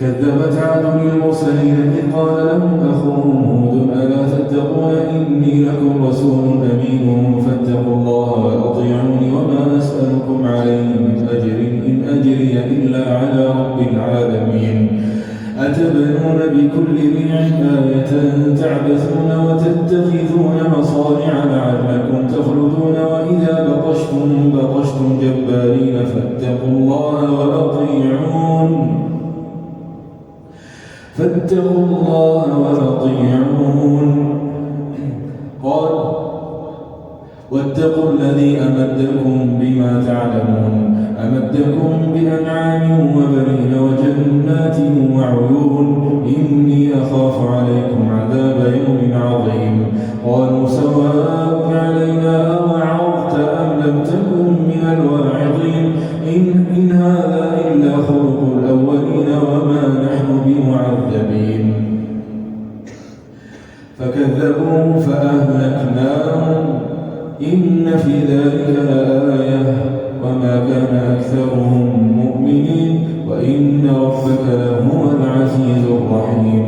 كذبت عاد المرسلين إذ قال لهم أخوهم هود ألا تتقون إني لكم رسول أمين فاتقوا الله وأطيعوني وما أسألكم عليه من أجر إن أجري إلا على رب العالمين أتبنون بكل ريع آية تعبثون وتتخذون مصانع لعلكم تخلدون وإذا بطشتم جبارين فاتقوا الله وأطيعون قال واتقوا الذي أمدكم بما تعلمون أمدكم بأنعام وبنين وجنات وعيون إني أخاف عليكم عذاب يوم عظيم قالوا سواء علينا أوعظت أم لم تكن من الواعظين إن هذا إلا خلق الأولين وما نحن بمعذبين فكذبوا فأهلكناهم إن في ذلك لآية وما كان أكثرهم مؤمنين وإن ربك لهو العزيز الرحيم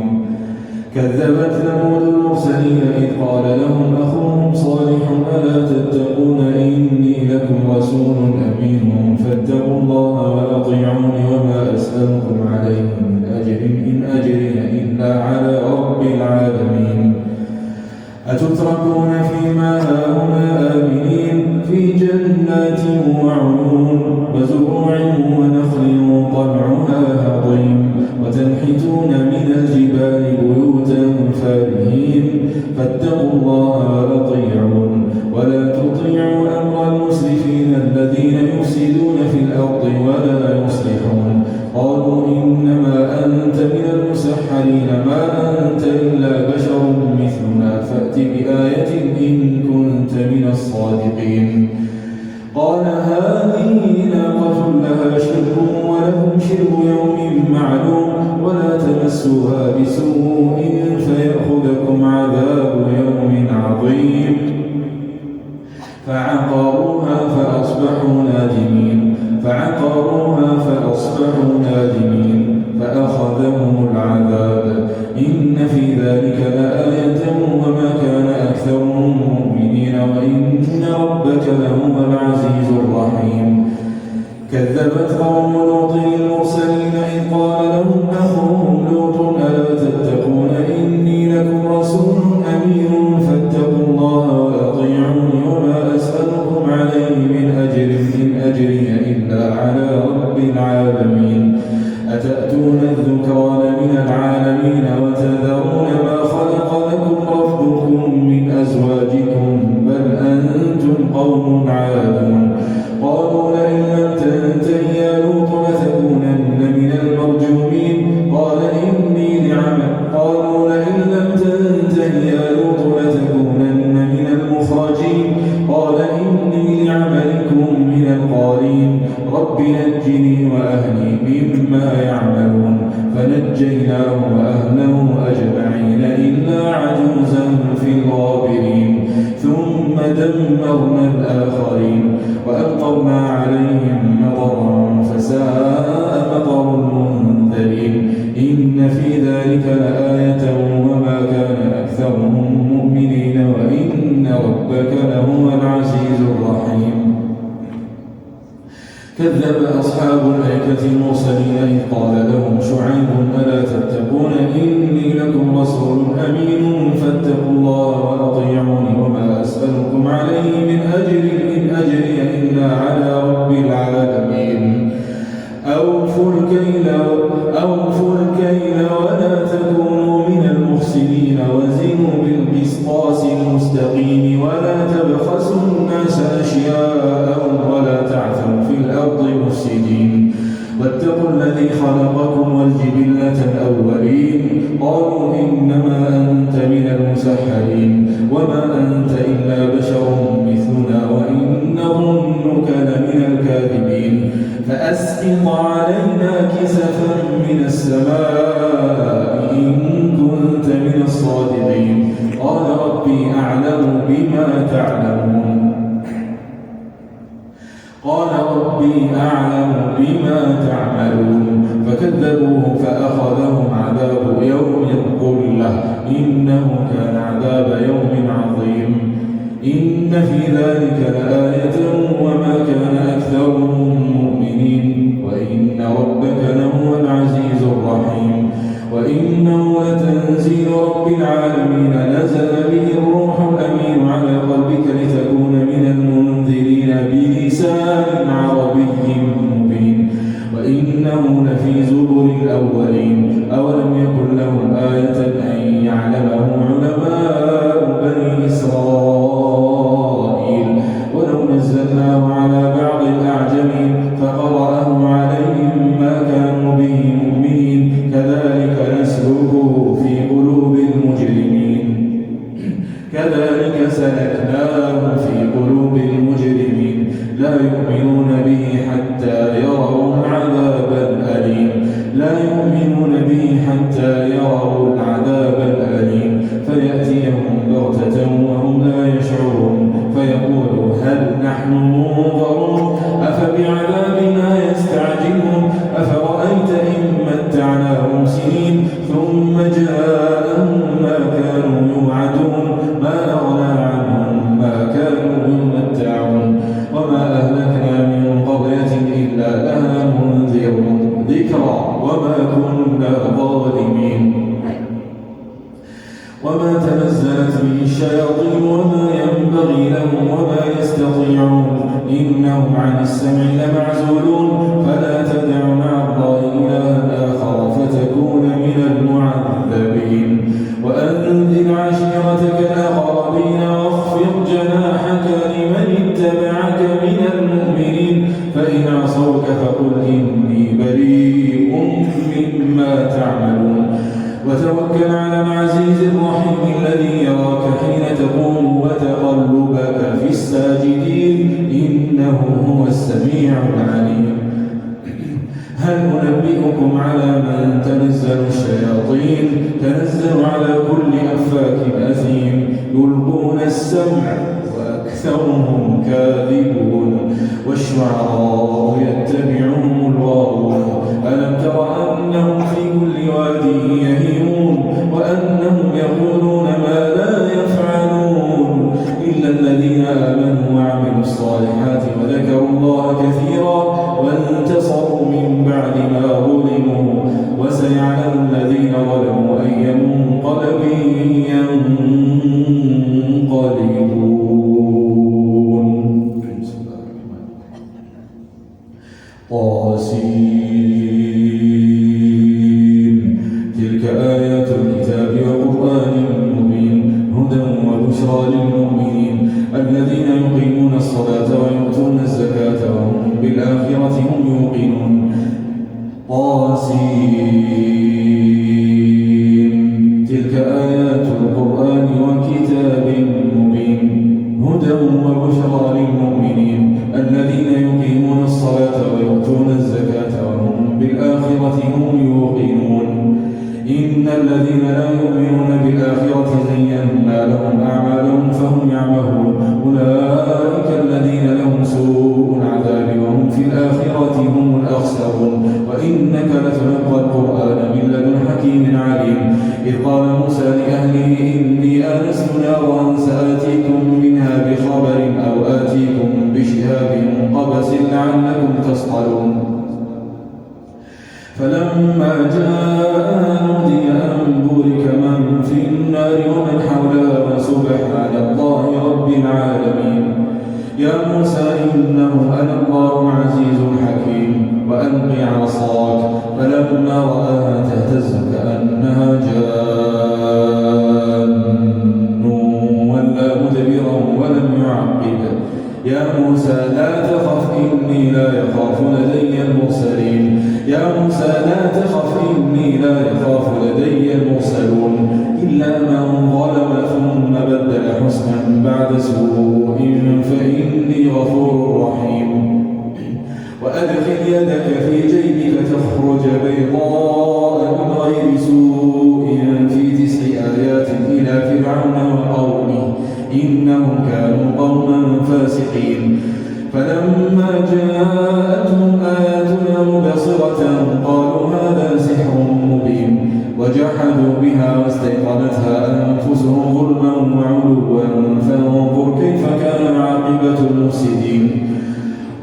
كذبت ثمود المرسلين إذ قال لهم أخوهم صالح ألا تتقون إني لكم رسول أمين فاتقوا الله وأطيعوني وما أسألكم عليه من أجر إن أجري إلا على رب العالمين أتتركون فيما هاهنا آمنين في جنات وعيون وزروع ونخل طلعها هضيم وتنحتون من الجبال بيوتا فارهين فاتقوا الله وأطيعون ولا تطيعوا أمر المسرفين الذين يفسدون في الأرض ولا يصلحون قالوا إنما أنت من المسحرين ما أنت إلا بشر مثلنا فأت بآية إن كنت من الصادقين قال هذه ناقة لها شرب ولكم شرب يوم معلوم ولا تمسوها بسوء فيأخذكم عذاب يوم عظيم فعقروها فأصبحوا نادمين فأخذهم العذاب إن في ذلك لآية وما كان أكثرهم مؤمنين وإن ربك لهو العزيز الرحيم كذبت قوم لوط المرسلين إذ قال لهم أخوهم لوط ألا تتقون إني لكم رسول أمين فاتقوا الله وأطيعوني وما أسألكم عليه من أجر إن أجري إلا على رب العالمين أتأتون الذكران من العالمين وتذرون ما خلق لكم ربكم من أزواجكم بل أنتم قوم عادون قالوا لئن لم تنته يا لوط لتكونن من المرجومين قالوا لئن لم تنته يا لوط لتكونن من المخرجين قال إني لعملكم من القالين رب نجني وأهلي مما يعملون فنجيناه وأهله أجمعين إلا عجوزا في الغابرين ثم دمرنا الآخرين وأمطرنا عليهم مطرا فساء مطر المنذرين إن في ذلك لآية وما كان أكثرهم مؤمنين وإن ربك لهو العزيز الرحيم كذب أصحاب الأيكة المرسلين إذ قال لهم شعيب ألا تتقون إني لكم رسول أمين فاتقوا الله وأطيعوني وما أسألكم عليه من أجر إن أجري إلا على رب العالمين أوفوا الكيل ولا تكونوا من المخسرين وزنوا بالقسطاس المستقيم ولا تبخسوا الناس أشياءهم ولا تعثوا في الأرض مفسدين واتقوا الذي خلقكم والجبلة الأولين قالوا إنما أنت من المسحرين وما أنت إلا بشر مثلنا وإن ظنك لمن الكاذبين فأسقط علينا كسفا من السماء إن كنت من الصادقين قال ربي أعلم بما تعلمون قال ربي أعلم بما تعملون فكذبوه فأخذهم عذاب يوم الظلة إنه كان عذاب يوم عظيم إن في ذلك لآية وما كان أكثرهم مؤمنين وإن ربك لهو العزيز الرحيم وإنه لتنزيل رب العالمين نزل به الروح الأمين على قلبك لتكون من المنذرين بلسان عربي مبين وإنه لفي زبر الأولين أولم يكن لهم آية أن يعلمه علماء بني إسرائيل ولو نزلناه على بعض الأعجمين فقرأه عليهم ما كانوا به مؤمنين كذلك نسلكه في قلوب المجرمين كذلك سلكناه في قلوب المجرمين لا يؤمنون به حتى يروا العذاب الأليم لا يؤمنون به حتى يروا العذاب الأليم فيأتيهم بغتة وهم لا يشعرون فيقولوا هل نحن منظرون أفبعذابنا يستعجلون أفرأيت إن متعناهم سنين ثم جاءهم ما كانوا يوعدون ما أغنى عنهم ما كانوا يمتعون وما أهلكنا من قرية إلا لها منذر ذكرى وما كنا ظالمين وما تنزلت به الشياطين وما ينبغي لهم وما يستطيعون إنهم عن السمع لمعزولون فلا تدع مع الله إلها آخر فتكون من المعذبين وأنذر عشيرتك الأقربين واخفض جناحك لمن اتبعك من المؤمنين فإن عصوك فقل إني بريء مما تعملون وتوكل على العزيز الرحيم الذي يراك حين تقوم وتقلبك في الساجدين إنه هو السميع العليم هل أنبئكم على من تنزل الشياطين تنزل على كل أفاك أثيم يلقون السمع وأكثرهم كاذبون والشعراء يتبعهم الغاوون ألم تر أنهم في كل واد يهيمون وأنهم يقولون ما لا يفعلون إلا الذين آمنوا وعملوا الصالحات وذكروا الله كثيرا وانتصروا من بعد ما ظلموا وسيعلم الذين ظلموا أي منقلب ينقلبون طاسين تلك آيات الكتاب وقرآن مبين هدى وبشرى للمؤمنين الذين يقيمون الصلاة ويؤتون الزكاة وهم بالآخرة هم يوقنون طاسين تلك آيات القرآن وكتاب مبين هدى وبشرى للمؤمنين الذين يقيمون الصلاة ويؤتون الزكاة وهم بالآخرة هم يوقنون إن الذين لا يؤمنون بالآخرة زينا لهم أعمالهم فهم يعمهون أولئك الذين لهم سوء العذاب وهم في الآخرة هم الأخسرون وإنك لتلقى القرآن من لدن حكيم عليم إذ قال موسى لأهله إني آنست نارا سآتيكم منها بخبر أو آتيكم بشهاب قبس لعلكم تصطلون فلما جاء نودي أن بورك من في النار ومن حولها سبحان الله رب العالمين يا موسى إنه أنا الله العزيز الحكيم وألق عصاك فلما رآها تهتز كأنها جان ولا مدبرا ولم يعقب يا موسى لا تخف إني لا يخاف لدي المرسلين يا موسى لا تخف إني لا يخاف لدي المرسلون إلا من ظلم ثم بدل حسنا بعد سوء فإني غفور رحيم وأدخل يدك في جيبك تخرج بيضاء من غير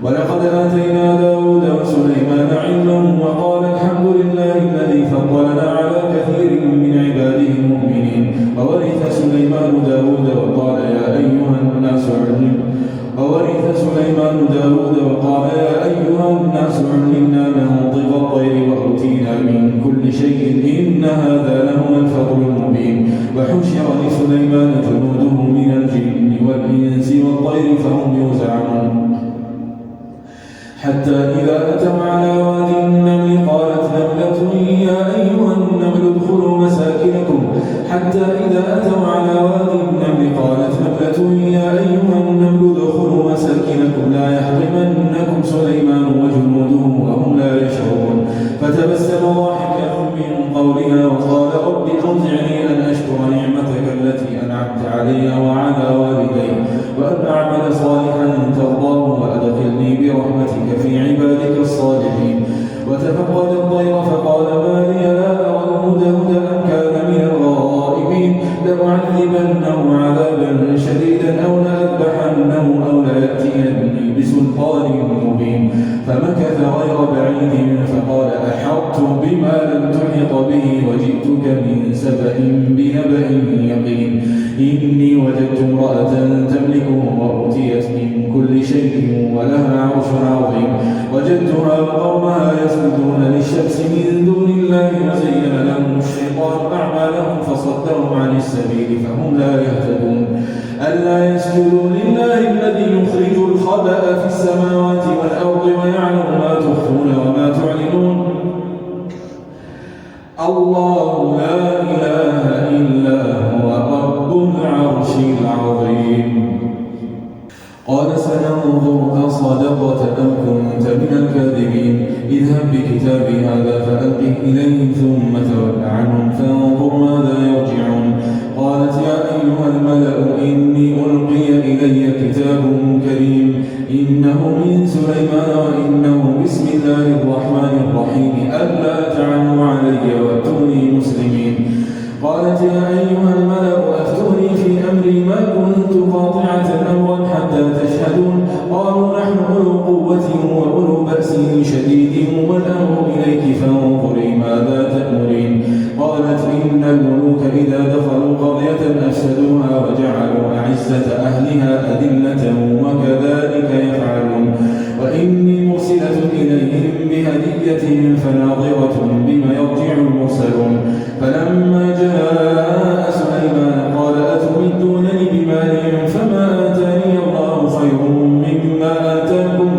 ولقد آتينا داود وسليمان علما وقال الحمد لله الذي فضلنا على كثير من عباده المؤمنين. وورث سليمان داود وقال يا أيها الناس علمنا منطق الطير وأوتينا من كل شيء إن هذا لهو الفضل المبين. وحشر لسليمان جنوده من الجن والإنس والطير فهم يوزعون حتى إذا أتوا على وادي النمل قالت نملة يا أيها النمل ادخلوا مساكنكم لا يحطمنكم سليمان وجنوده وهم لا يشعرون. فتبسم ضاحكا من قولها وقال رب أوزعني أن أشكر نعمتك التي أنعمت علي وعلى والدي وأن أعمل صالحا ترضاه وأدخلني برحمتك في عبادك الصالحين. وتفقد الطير فقال ما لي لا أرى الهدهد أم كان من الغائبين لأعذبنه عذابا شديدا أو لأذبحنه أو ليأتيني بسلطان مبين. فمكث غير بعيد فقال أحطت بما لم تحط به وجئتك من سبأ بنبأ يقين. إني وجدت امرأة تملكهم وأوتيت من كل شيء ولها عرش عظيم. وجدتها وقومها يسجدون للشمس من دون الله وزين لهم الشيطان أعمالهم فصدهم عن السبيل فهم لا يهتدون. ألا يسجدوا لله الذي يخرج الخبأ في السماوات والأرض ويعلم ما تخفون وما تعلنون. الله لا إله إلا هو رب العرش العظيم. قال سننظر أصدقت أم كنت من الكاذبين. اذهب بكتابي هذا فألقه إليهم ثم تول عنهم فانظر ماذا يرجعون. قالت يا أيها الملأ إني ألقي إلي كتاب كريم إنه من سليمان وإنه بسم الله الرحمن الرحيم ألا تعلوا علي وأتوني مسلمين. قالت يا أيها الملأ أفتوني في أمري ما كنت قاطعة أمرا حتى تشهدون. قالوا نحن أولو قوة وأولو بأس شديد والأمر إليك فانظري ماذا تأمرين. قالت إن الملوك إذا دخلوا قرية أفسدوها وجعلوا أعزة أهلها أذلة وكذلك يفعلون. وإني مرسلة إليهم بهدية فناظرة بما يرجع المرسلون. فلما جاء سليمان قال أتمدونني بمال فما آتاني الله خير مما آتاكم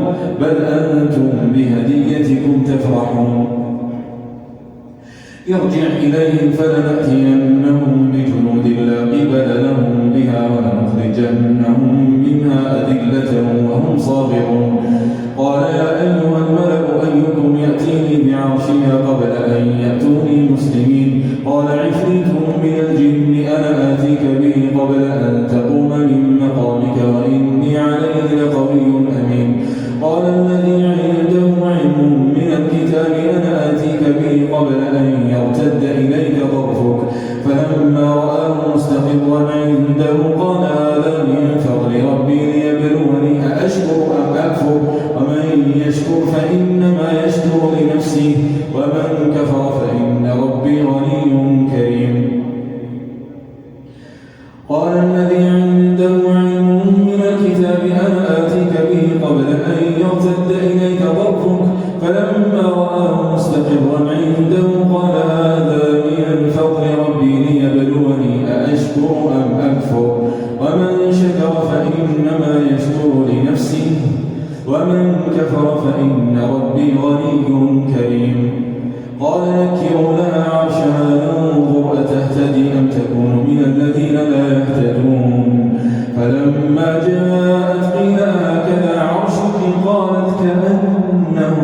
بل أنتم بهديتكم تفرحون. ارجع إليهم فلنأتينهم بجنود لا قبل لهم بها ولنخرجنهم منها أذلة وهم صاغرون. قال يا أيها الملأ أيكم يأتيني بعرشها قبل أن يأتوني مسلمين. قال عفريت من الجن أنا آتيك به قبل أن تقوم من مقامك وإني عليه لقوي أمين. قال الذي عنده علم من الكتاب أنا آتيك به قبل أن يرتد إليك طرفك. فلما رآه مستقرا عنده قال هذا من فضل ربي ليبلوني أأشكر أم أكفر ومن يشكر فإنما يشكر لنفسه ومن كفر فإن ربي غني كريم. قال الذي عنده علم من الكتاب أنا آتيك به قبل أن يرتد إليك طرفك. فلما رآه مستقرا عنده قال هذا من فضل ربي ليبلوني أأشكر أم أكفر ومن شكر فإنما يشكر لنفسه ومن كفر فإن ربي غني كريم. قال نكروا لها عرشها ننظر أتهتدي أم تكون من الذين لا يهتدون. فلما جاءت قيل هكذا عرشك قالت كأنه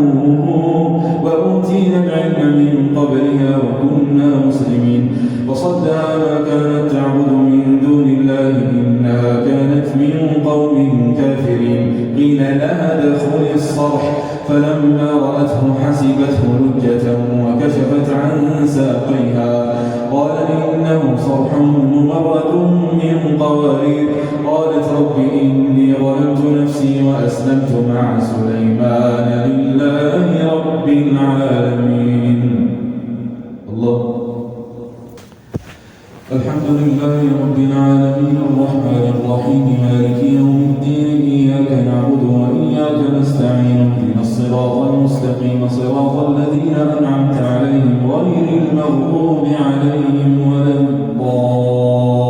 وأوتينا العلم من قبلها وكنا مسلمين. وصدها ما كانت تعبد من دون الله إنها كانت من قوم كافرين. قيل لها ادخلي الصرح فلما رأته حسبته لجة وكشفت عن ساقيها. قال إنه صرح ممرد من قوارير. قالت رب إني ظلمت نفسي وأسلمت مع سليمان الحمد لله رب العالمين الرحمن الرحيم مالك يوم الدين إياك نعبد وإياك نستعين اهدنا الصراط المستقيم صراط الذين أنعمت عليهم غير المغضوب عليهم ولا الضالين.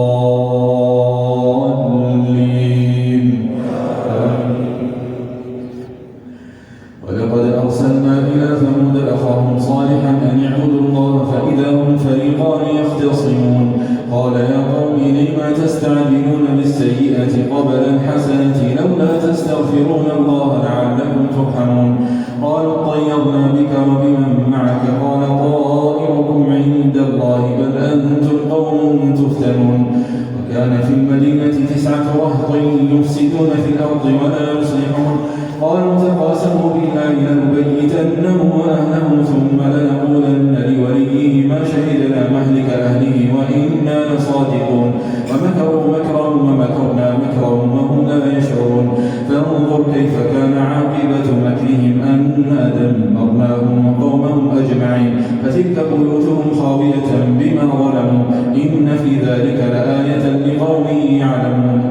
ولقد أرسلنا إلى ثمود أخاهم صالحا أن اعبدوا الله فإذا هم فريقان يختصمون قال يا قوم لم تستعجلون بالسيئة قبل الحسنة لولا تستغفرون الله لعلكم ترحمون قالوا اطيرنا بك وبمن معك قال طائركم عند الله بل أنتم قوم تفتنون وكان في المدينة 9 رهط يفسدون في الأرض ولا يصلحون قالوا تقاسموا بالله لنبيتنه وأهله ثم لنقولن لوليه ما شهدنا مهلك أهله وإنا لصادقون ومكروا مكرا ومكرنا مكرا وهم لا يشعرون فانظر كيف كان عاقبة مكرهم أنا دمرناهم وقومهم أجمعين فتلك بيوتهم خاوية بما ظلموا إن في ذلك لآية لقوم يعلمون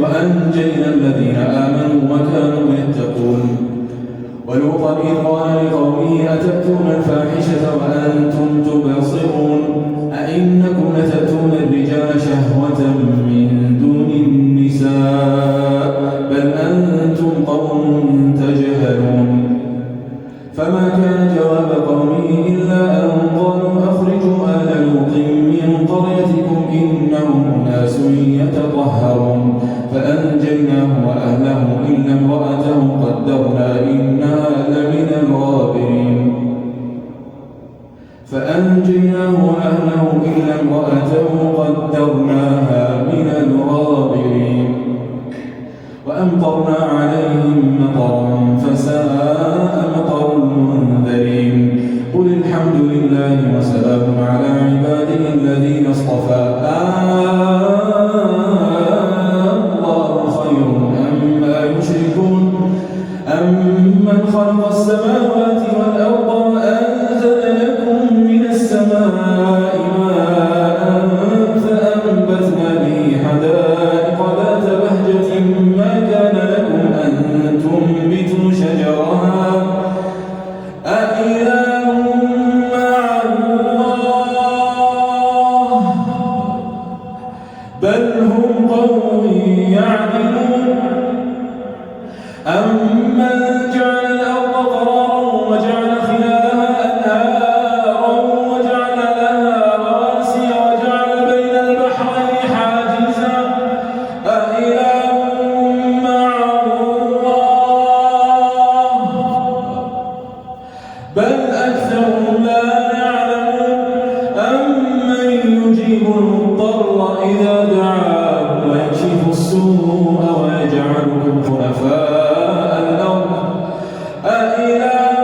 وأنجينا الذين آمنوا وكانوا يتقون ولوطا إذ قال لقومه أتأتون الفاحشة وأنتم تبصرون أئنكم لتأتون الرجال شهوة من دون النساء بل أنتم قوم تجهلون فما كان جواب قومه إلا أن قالوا أخرجوا آل لوط من قريتكم إنهم أناس يتطهرون فأنجيناه وأهله إلا امرأته قدرنا إنها لمن الغابرين فأنجيناه وأهله إلا امرأته قدرناها من الغابرين وأمطرنا عليهم مطرا فساء مطر المنذرين قل الحمد لله وسلام على عباده الذين اصطفى الله خير أما يشركون أمن خلق السماوات والأرض وأنزل لكم من السماء ماء فأنبتنا به حدائق ذات بهجة ما كان لكم أن تنبتوا شجرها أإله مع الله بل هم قوم يعدلون أمن جعل الأرض قرارا وجعل خلالها أنهارا وجعل لها رواسي وجعل بين البحرين حاجزا أإله مع الله بل أكثرهم لا يعلمون أمن يجيب المضطر إذا دعاه ويكشف السوء ويجعلكم خلفاء الأرض أإله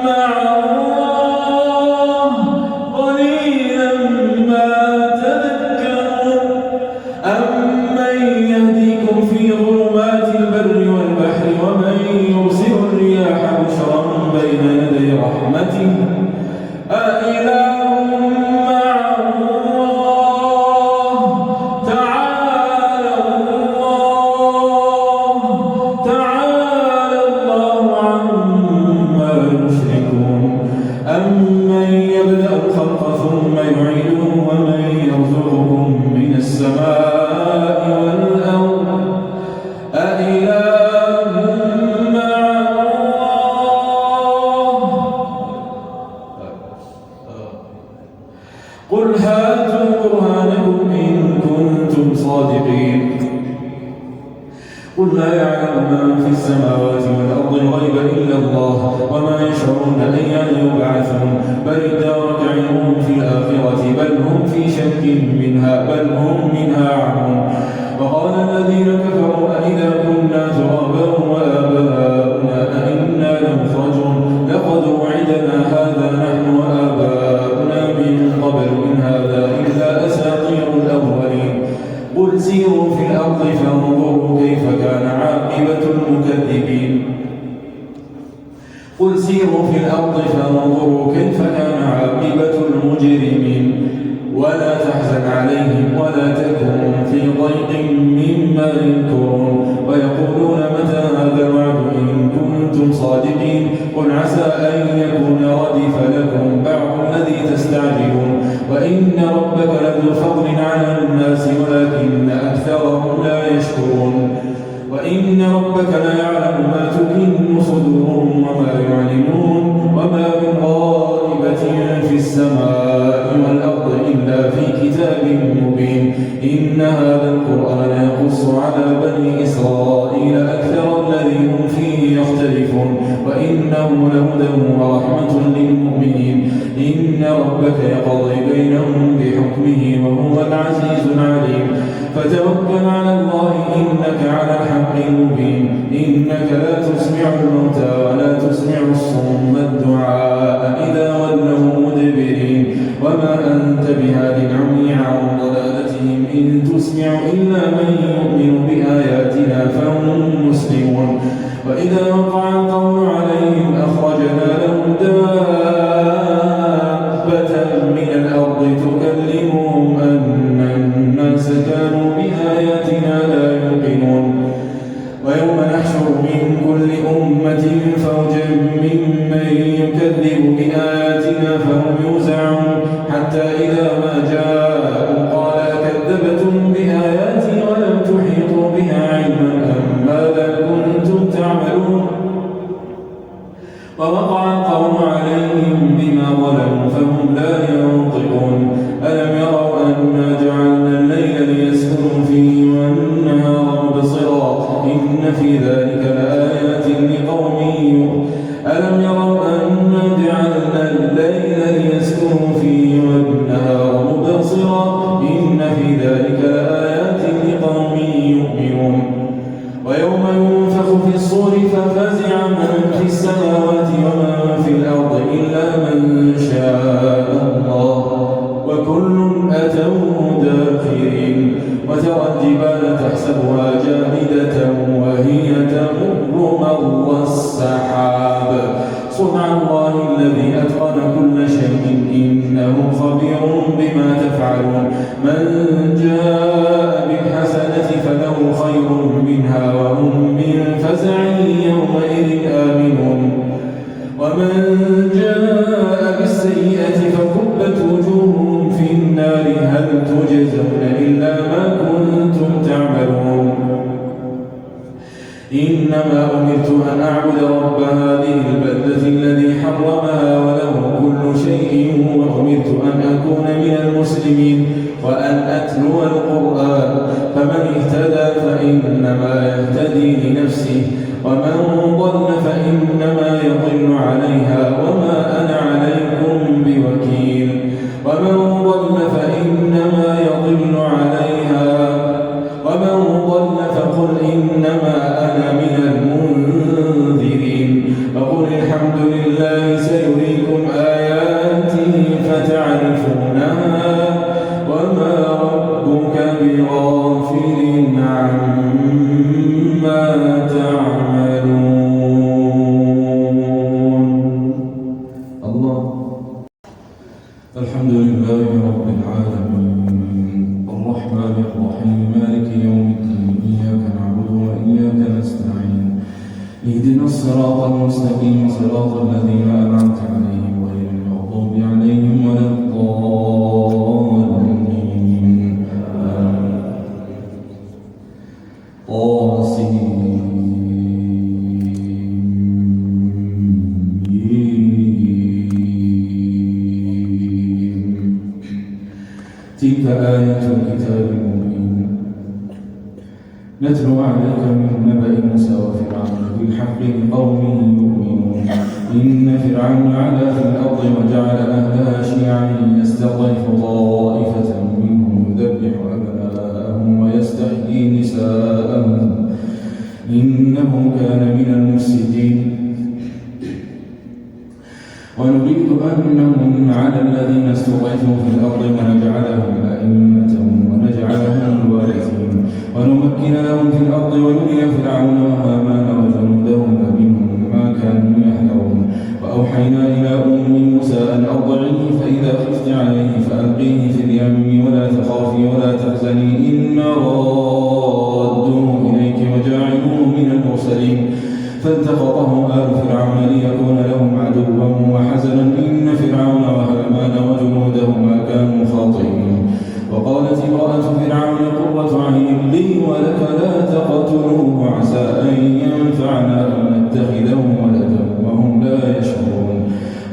مع الله قليلا ما تذكرون أمن يهديكم في ظلمات البر والبحر ومن يرسل الرياح بشرا بين يدي رحمته أإله مع الله تعالى الله عما يشركون أمن يبدأ الخلق ثم يعيده ومن يرزقكم من السماء والأرض أإله مع الله قل هاتوا برهانكم إن كنتم صادقين قل لا يعلم من في السماوات والأرض الغيب إلا الله وما يشعرون أيان يبعثون بل ادارك علمهم في الآخرة بل هم في شك منها بل هم منها عمون وقال الذين كفروا أئذا كنا ترابا وآباؤنا أئنا لمخرجون لقد وعدنا هذا نحن وآباؤنا من قبل إن هذا إلا أساطير الأولين قل سيروا في الأرض فانظروا كيف كان عاقبة المكذبين قل سيروا في الأرض فانظروا كيف كان عاقبة المجرمين ولا تحزن عليهم ولا تكن في ضيق مما يمكرون ويقولون متى هذا الوعد إن كنتم صادقين قل عسى أن يكون ردف لكم بعض الذي تستعجلون وإن ربك لذو فضل على الناس ولكن أكثرهم لا يشكرون وإن ربك ليعلم ما تكن صدورهم وما يعلنون وما من غائبة في السماء والأرض إلا في كتاب مبين إن هذا القرآن يقص على بني إسرائيل أكثر الذي هم فيه يختلفون وإنه لهدى ورحمة للمؤمنين إن ربك يقضي بينهم بحكمه وهو العزيز العليم فتوكل على الله إنك على الحق المبين إنك لا تسمع الموتى ولا تسمع الصم الدعاء إذا ولوا مدبرين وما أنت بهاد العمي عن ضلالتهم إن تسمع إلا من يؤمن بآياتنا فهم مسلمون وإذا وقع القول عليهم أخرجنا لهم دابة من الأرض تكلمهم أن الناس كانوا بآياتنا لا يوقنون ويوم نحشر من كل أمة فوجا ممن يكذب بآياتنا فهم يوزعون حتى إذا ما جاءوا قال كذبتم بآياتي ولم تحيطوا بها علما أم ماذا كنتم تعملون ووقع القول عليهم بما ظلموا فهم لا ينطقون ألم يروا أنا جعلنا الليل ليسكنوا فيه والنهار مبصرا إن في ذلك لآيات لقوم يؤمنون ألم يروا أنا جعلنا الليل ليسكنوا فيه والنهار مبصرا إن في ذلك لآيات لقوم يؤمنون ويوم ينفخ في الصور ففزع من في السماوات ومن في الأرض إلا من شاء الله وكل أتوه داخرين وترى الجبال تحسبها جامدة وهي تمر مر السحاب صنع الله الذي أتقن كل شيء إنه خبير بما تفعلون من جاء بالحسنة فله خير منها وهم من فزع يومئذ آمنون ومن جاء بالسيئة فكبت وجوههم في النار هل تجزون إلا ما كنتم تعملون إنما أمرت أن أعبد رب هذه البلدة الذي حرمها وله كل شيء وأمرت أن أكون من المسلمين وأن أتلو القرآن فمن اهتدى فإنما يهتدي لنفسه ومن ضل فإنما يضل عليها وما أنا عليكم بوكيل ومن ضل فإنما يضل عليها ومن ضل فقل إنما أنا من المنذرين فقل الحمد لله سيريكم آياته فتعرفونها وما ربك بغافل عما تعملون الله الحمد لله رب العالمين الرحمن الرحيم مالك يوم الدين إياك نعبد وإياك نستعين اهدنا الصراط المستقيم صراط الذين أنعمت عليهم غير المغضوب عليهم ولا الضالين تلك آيات الكتاب المبين نتلو عليك من نبأ موسى وفرعون بالحق لقوم يؤمنون إن فرعون علا في الأرض وجعل أهلها شيعا يستضعف طائفة منهم يذبح أبناءهم ويستحيي نساءهم إنه كان من المفسدين ونريد أن نمن على الذين استضعفوا في الأرض ونجعلهم أئمة ونجعلهم الوارثين ونمكن لهم في الأرض ونري فرعون وهامان وجنودهما منهم ما كانوا يحذرون وأوحينا إلى أم موسى أن أرضعيه فإذا خفت عليه فألقيه في اليم ولا تخافي ولا تحزني إنا رادوه إليك وجاعلوه من المرسلين فالتقطه آل فرعون ليكون لهم عدوا وحزنا إن فرعون وهامان وجنودهما كانوا خاطئين. وقالت امرأة فرعون قرة عين لي ولك لا تقتلوه عسى أن ينفعنا أو نتخذه ولدا وهم لا يشعرون.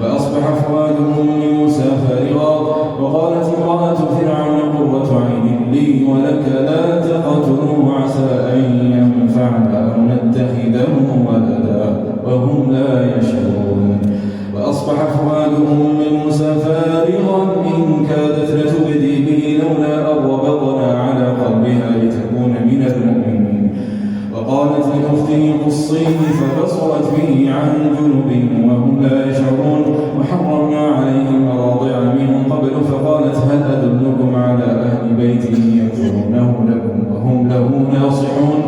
وأصبح فؤاد أم موسى فارغا وقالت امرأة فرعون قرة عين لي ولك لا تقتلوه عسى أن ينفعنا أو نتخذه ولدا وهم لا يشعرون. وأصبح فؤاد أم موسى فارغا إن كادت لتبدي به لولا أن ربطنا على قلبها لتكون من المؤمنين. وقالت لأخته قصيه فبصرت به عن جنب وهم لا يشعرون. وحرمنا عليهم مراضع من قبل فقالت هل أدلكم على أهل بيت يكفرونه لكم وهم له ناصحون.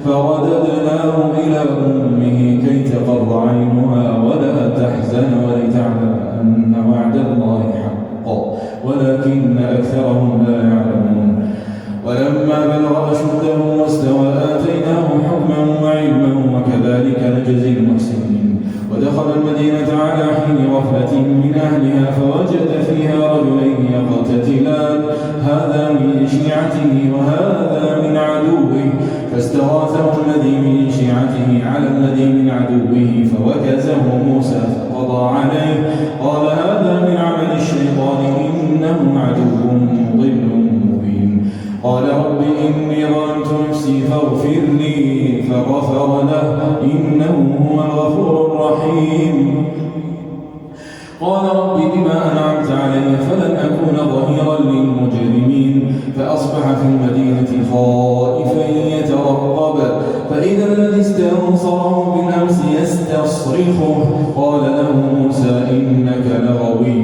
فرددناه إلى أمه كي تقر عينها ولا تحزن ولتعلم أن وعد الله حق ولكن أكثرهم لا يعلمون. ولما بلغ أشده واستوى آتيناه حكما وعلما وكذلك نجزي المحسنين. ودخل المدينة على حين غفلة من أهلها فوجد فيها رجلين يقتتلان هذا من شيعته وهذا من عدوه فاستغاثه الذي من شيعته على الذي من عدوه فوكزه موسى فقضى عليه قال هذا من عمل الشيطان إنه عدو مضل مبين. قال رب إني ظلمت نفسي فاغفر لي فغفر له إنه هو الغفور الرحيم. قال رب بما أنعمت علي فلن أكون ظهيرا للمجرمين. فأصبح في المدينة خائفا يترقب فإذا الذي استنصره بالأمس يستصرخه قال له موسى إنك لغوي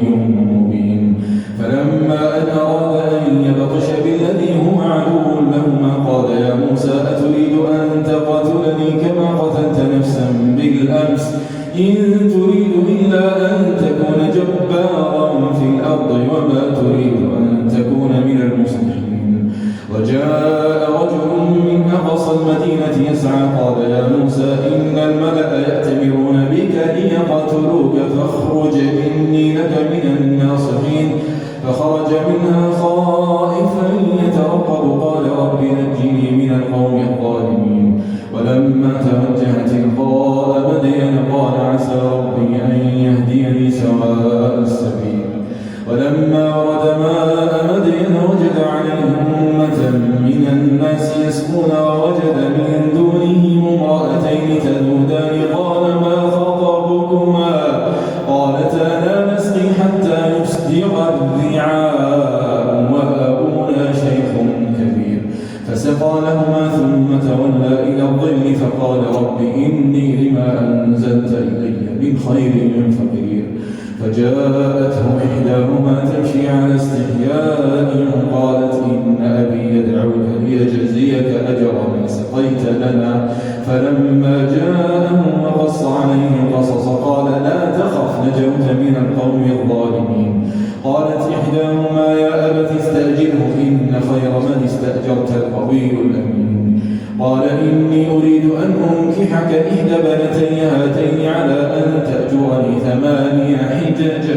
مبين. فلما أن أراد أن يبطش بالذي هو عدو لهما قال يا موسى أتريد أن تقتلني كما قتلت نفسا بالأمس إن تريد إلا أن تكون جبارا في الأرض وما تريد أن تكون من المصلحين. وجاء رجل من أقصى المدينة يسعى قال يا موسى إن الملأ يأتمرون بك ليقتلوك فاخرج إني لك من الناصحين. فخرج منها خائفا يترقب قال رب نجني من القوم الظالمين. ولما توجه تلقاء مدين قال عسى ربي أن يهديني سواء السبيل. ولما ورد ماء مدين وجد عليه أمة من الناس يسقون ووجد من دونهم امرأتين تذودان قال ما خطبكما قالتا لا نسقي حتى يصدر الرعاء وأبونا شيخ كبير. فسقى لهما ثم تولى إلى الظل فقال رب إني لما أنزلت إلي من خير فقير. فجاءته إحداهما تمشي على استحياء قالت إن أبي يدعوك ليجزيك أجر ما سقيت لنا. فلما جاءه وقص عليه القصص قال لا تخف نجوت من القوم الظالمين. قالت إحداهما يا أبت استأجره إن خير من استأجرت القوي الأمين. قال إني أريد أن أنكحك إحدى بنتي هاتين على أن تأجرني 8 حجج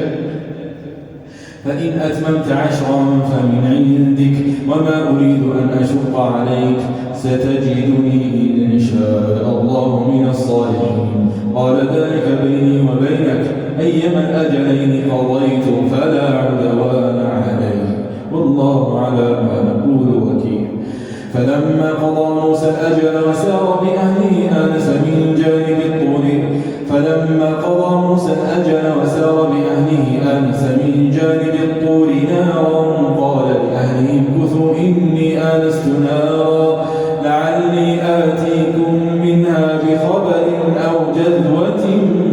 فإن أتممت 10 فمن عندك وما أريد أن أشق عليك ستجدني إن شاء الله من الصالحين. قال ذلك بيني وبينك أيما الأجلين قضيت فلا عدوان علي والله على ما نقول وكيل. فلما قضى موسى الأجل وسار بأهله آنس من جانب الطور نارا قال لأهلهم كثوا إني آنست نارا لعلي آتيكم منها بخبر أو جذوة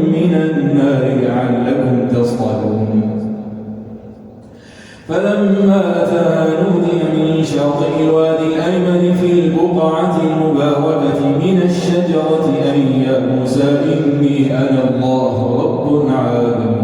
من النار لعلكم تصطلون. فلما أتاها نودي من شاطئ الوادي الأيمن في البقعة المباركة من الشجرة أن يا موسى إني أنا الله رب العالمين.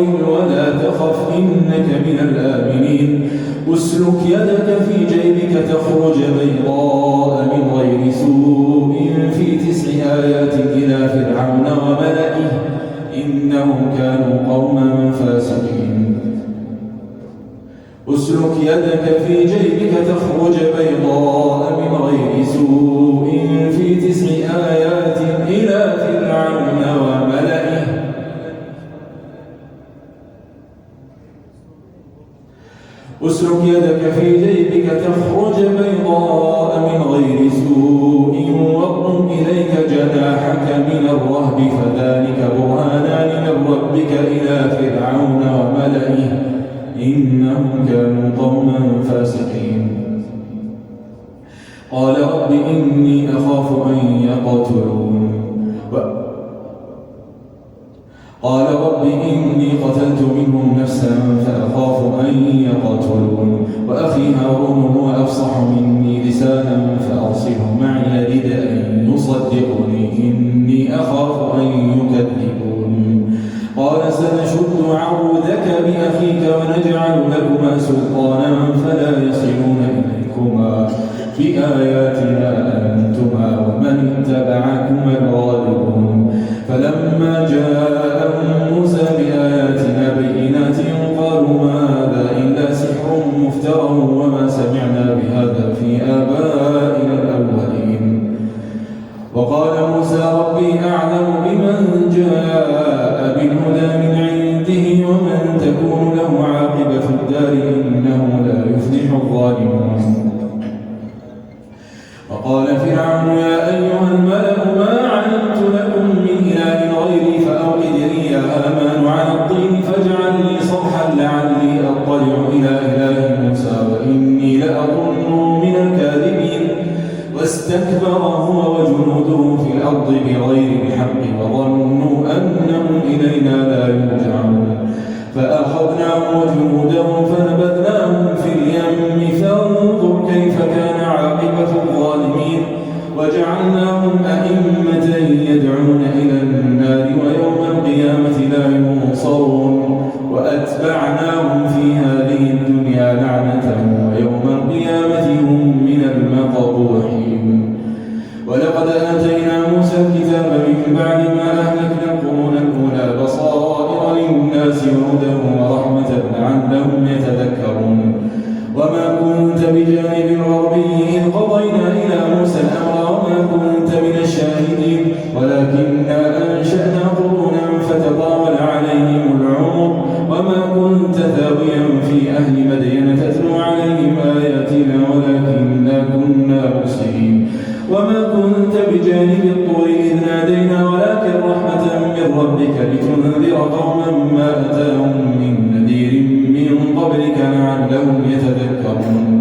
وابتغ ولا تخف إنك من الآمنين اسلك يدك في جيبك تخرج بيضاء من غير سوء في 9 آيات إلى فرعون وملئه إنهم كانوا قوما فاسقين اسلك يدك في جيبك تخرج بيضاء من غير سوء في 9 آيات إلى فرعون وملئه اسلك يدك في جيبك تخرج بيضاء من غير سوء واضم إليك جناحك من الرهب فذلك برهانان من ربك إلى فرعون وملئه إنهم كانوا قوما فاسقين قال رب إني أخاف أن يقتلون قال رب إني قتلت منهم نفسا فأخاف أن يقتلون وأخي هارون هو أفصح مني لسانا فأرسله معي يرد أن يصدقني إني أخاف أن يكذبون قال سنشد عضدك بأخيك ونجعل لكما سلطانا فلا يصلون إليكما بآياتنا أنتما ومن اتبعكما الغالبون فلما جاءهم موسى بآياتنا بينات قالوا ما هذا إلا سحر مفترى وما سمعنا بهذا في آبائنا الأولين وقال موسى ربي أعلم بمن جاء بالهدى من عنده ومن تكون له عاقبة الدار إنه لا يفلح الظالمون وقال فرعون يا أيها الملأ ما علمت لكم من إله غيري فأوقد لي يا هامان على الطين فاجعل لي صرحا لعلي أطلع إلى إله موسى وإني لأظنه من الكاذبين واستكبر هو وجنوده في الأرض بغير الحق وظنوا أنهم إلينا لا يرجعون فأخذناهم وجنودهم فنبذناهم في اليم فانظر كيف كان عاقبة الظالمين وجعلناهم أئمة يدعون إلى النار ويوم القيامة لا ينصرون وأتبعناهم في هذه الدنيا لعنة ويوم القيامة هم من المقبوحين ولقد آتينا موسى الكتاب من بعد ما أهلكنا القرون الأولى بصائر للناس وهدى ورحمة لعلهم يتذكرون وما كنت بجانب الغربي إذ قضينا إلى موسى الأمر وما كنت من الشاهدين ولكننا أنشأنا قرونا فتطاول عليهم العمر وما كنت ثاويا في أهل مدين تتلو عليهم آياتنا ولكننا كنا مرسلين وما كنت بجانب الطور إذ نادينا ولكن رحمة من ربك لتنذر قوما ما أتاهم من نذير من قبلك لعلهم يتذكرون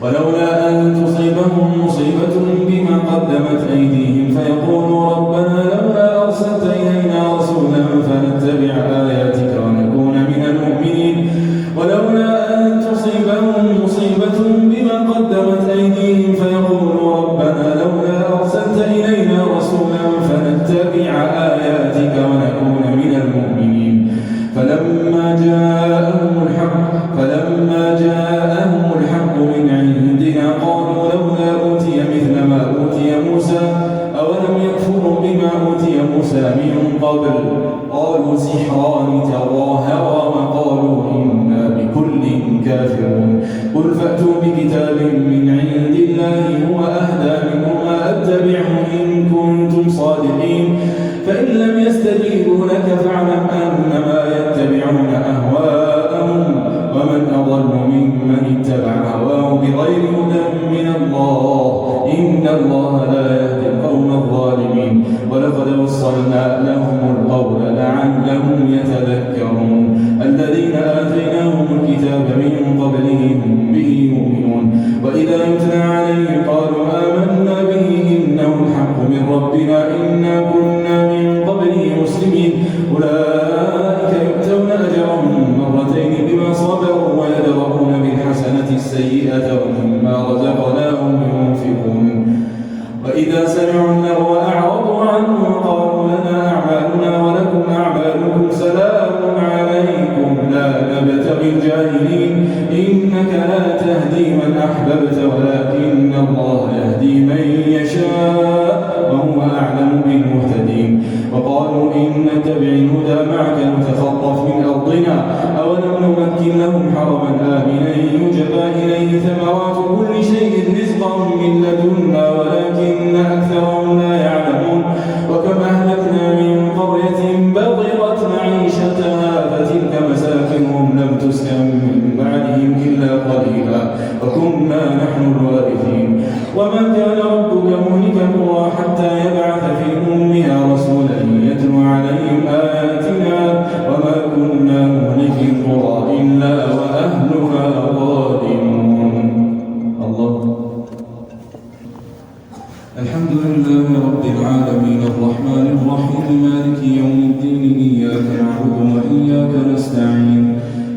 ولولا أن تصيبهم مصيبة بما قدمت أيديهم فيقولوا ربنا لولا أرسلت إلينا رسولا فنتبع آياتك ونكون من المؤمنين ولولا أن تصيبهم مصيبة بما قدمت أيديهم فيقولوا ربنا لولا أرسلت إلينا رسولا فنتبع آياتك ونكون من المؤمنين فلما جاءهم الحق من عندنا قالوا لولا أوتي مثل ما أوتي موسى أولم يكفروا بما أوتي موسى من قبل قالوا سحران تظاهرا وقالوا إنا بكل كافرون قل فأتوا بكتاب من عند الله هو أهدى منهما أتبعه إن كنتم صادقين فإن لم يستجيبوا لك فاعلم أنما يتبعون أهواءهم ومن أضل ممن اتبع هواه بغير هدى من الله إن الله لا يهدي القوم الظالمين ولقد وصلنا لهم القول لعلهم يتذكرون الذين آتيناهم الكتاب من قبلهم به يؤمنون وإذا يتلى عليهم قالوا آمنا به إنه الحق من ربنا إنا كنا من قبله مسلمين أولئك يؤتون أجرهم مرتين بما صبروا ويدرؤون بالحسنة السيئة ومما رزقناهم ينفقون وإذا سمعوا اللغو أعرضوا عنه قالوا لنا أعمالنا ولكم أعمالكم معك نتخطف من أرضنا أولم نمكن لهم حرما آمنا يجبى إليه ثمرات كل شيء رزقا من لدنا ولكن أكثرهم لا يعلمون وكم أهلكنا من قرية بطرت معيشتها فتلك مساكنهم لم تسكن من بعدهم إلا قليلا وكنا نحن الوارثين وما كان ربك مهلك القرى حتى يبعث في أمها رسولا يتلو عليهم آياتنا وما كنا مهلك القرى إلا وأهلها ظالمون. الله. الحمد لله رب العالمين الرحمن الرحيم مالك يوم الدين إياك نعبد وإياك نستعين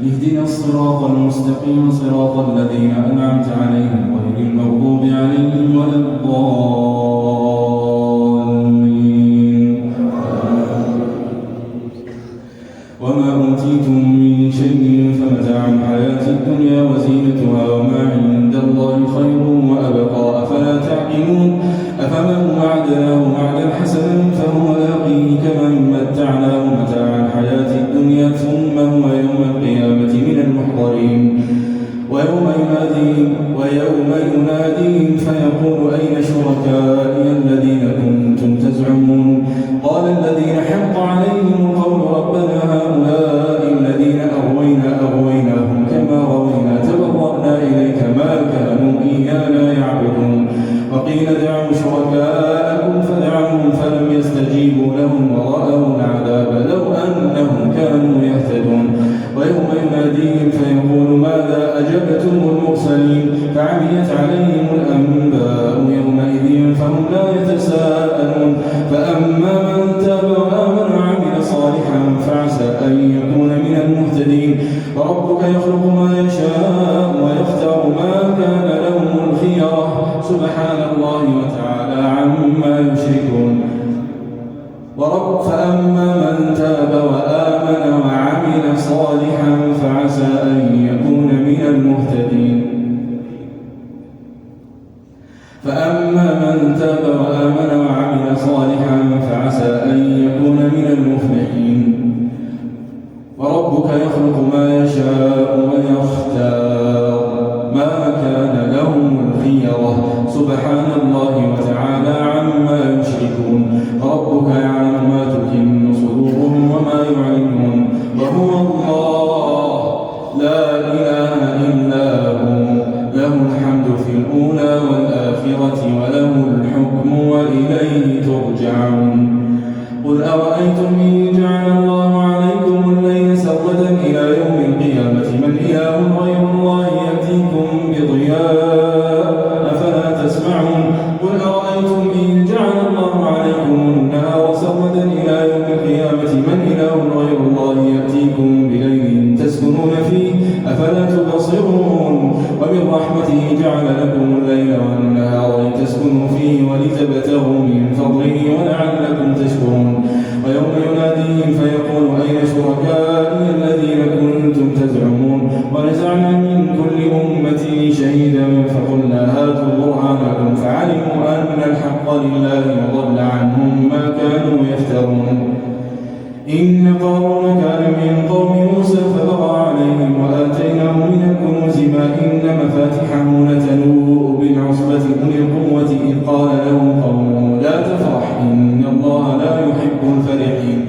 اهدنا الصراط المستقيم صراط الذين أنعمت عليهم غير المغضوب عليهم ولا الضالين. وما أوتيتم من شيء فمتاع الحياة الدنيا وزينتها وما عند الله خير وأبقى أفلا تعقلون أفمن وعدناه وعدا حسنا فهو لاقيه كمن متعناه متاع الحياة الدنيا ثم هو يوم القيامة من المحضرين ويوم يناديهم فيقول أين شركائي الذين كنتم تزعمون قال الذين حق عليهم القول ربنا هؤلاء الذين أغويناهم كما غوينا تبرأنا إليك ما كانوا إيانا يعبدون وقيل دعوا شركاءكم فدعوهم فلم يستجيبوا لهم ورأوا العذاب لو أنهم كانوا يهتدون ويوم يناديهم فيقول ماذا أجبتم المرسلين فعميت عليهم الأنباء يومئذ فهم لا يتساءلون فأما من تاب وآمن وعمل صالحا فعسى أن يكون من المهتدين وربك يخلق ما يشاء ويختار ما كان لهم الخيرة سبحان الله وتعالى عما يشركون فأما من تاب وآمن وعمل صالحا فعسى أن يكون من المهتدين فأما من تاب وآمن وعمل صالحا فعسى أن يكون من المفلحين وربك يخلق ما يشاء ويختار ما كان لهم الخيرة سبحان الله وتعالى عما يشركون ربك يعلم ما تكن صدورهم وما يعلنون وهو الله لا إله إلا هو له الحمد في الأولى والآخرة وله الحكم وإليه ترجعون قل أرأيتم إن جعل الله عليكم الليل سرمدا إلى يوم القيامة من إله غير الله يأتيكم بضياء أفلا تسمعون قل أرأيتم إن جعل الله عليكم النهار سرمدا إلى يوم القيامة من إله غير الله يأتيكم بليل تسكنون فيه أفلا تبصرون ومن رحمته جعل لكم الليل والنهار لتسكنوا فيه ولتبتغوا من فضله ولعلكم تشكرون ويوم يناديهم فيقول أين شركائي الذين كنتم تزعمون ونزعنا من كل أمة شهيدا فقلنا هاتوا برهانكم فعلموا أن الحق لله وضل عنهم ما كانوا يفترون إن قارون كان من قوم موسى فبغى عليهم وآتيناه من الكنوز ما إن مفاتحه لتنوء بالعصبة أولي القوة إذ قال لهم قومه لا تفرح إن الله لا يحب الفرحين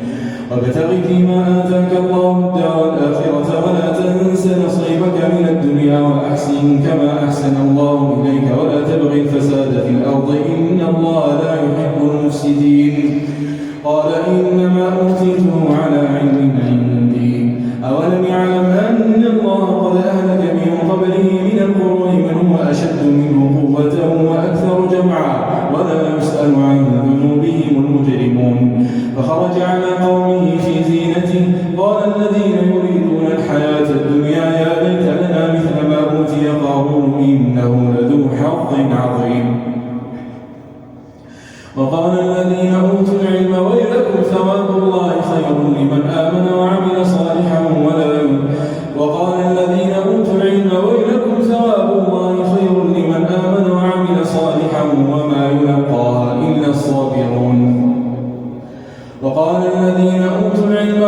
وابتغ فيما آتاك الله الدار الآخرة ولا تنس نصيبك من الدنيا وأحسن كما أحسن الله إليك ولا تبغي الفساد في الأرض إن الله لا يحب المفسدين قال إنما أوتيته على علم عندي أولم يعلم أن الله قد أهلك من قبله من القرون من هو أشد منه قوة وأكثر جمعا ولا يسأل عن ذنوبهم المجرمون فخرج على قومه في زينته قال الذين يريدون الحياة الدنيا يا ليت لنا مثل ما أوتي قارون إنه لذو حظ عظيم وقال الذين أوتوا العلم ويلكم ثواب الله خير لمن آمن وعمل صالحا وقال الذين أوتوا العلم ويلكم ثواب الله خير لمن آمن وعمل صالحا وما يلقاها إلا الصابرون وقال الذين أوتوا العلم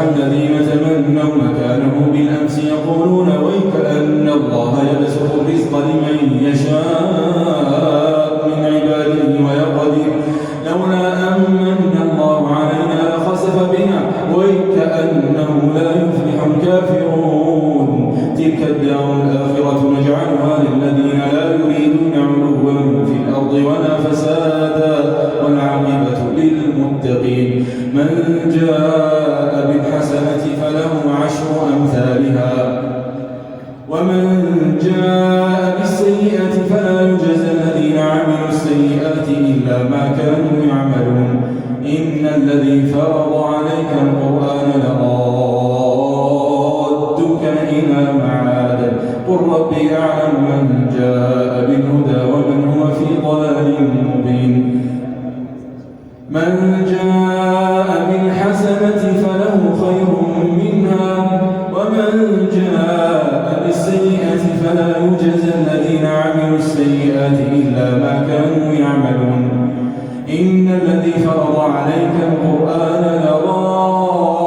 الذين تمنوا مكانه بالأمس يقولون ويكأن الله يبسط الرزق لمن يشاء من عباده ويقدر لولا أمن الله علينا لخسف بنا ويكأنه لا يفلح الكافرون تلك الدار الآخرة نجعلها للذين لا يريدون علوا في الأرض ولا فسادا والعاقبة للمتقين من جاء بالحسنة فله 10 أمثالها ومن جاء بالسيئة فلا يجزى الذين عملوا السيئات إلا ما كانوا يعملون إن الذي فرض عليك القرآن لرادك إلى معاد قل ربي أعلم من جاء بالهدى ومن هو في ضلال مبين من جاء بالحسنة فله خير منها ومن جاء بالسيئة فلا يجزى الذين عملوا السيئات إلا ما كانوا يعملون إن الذي فرض عليك القرآن لرادك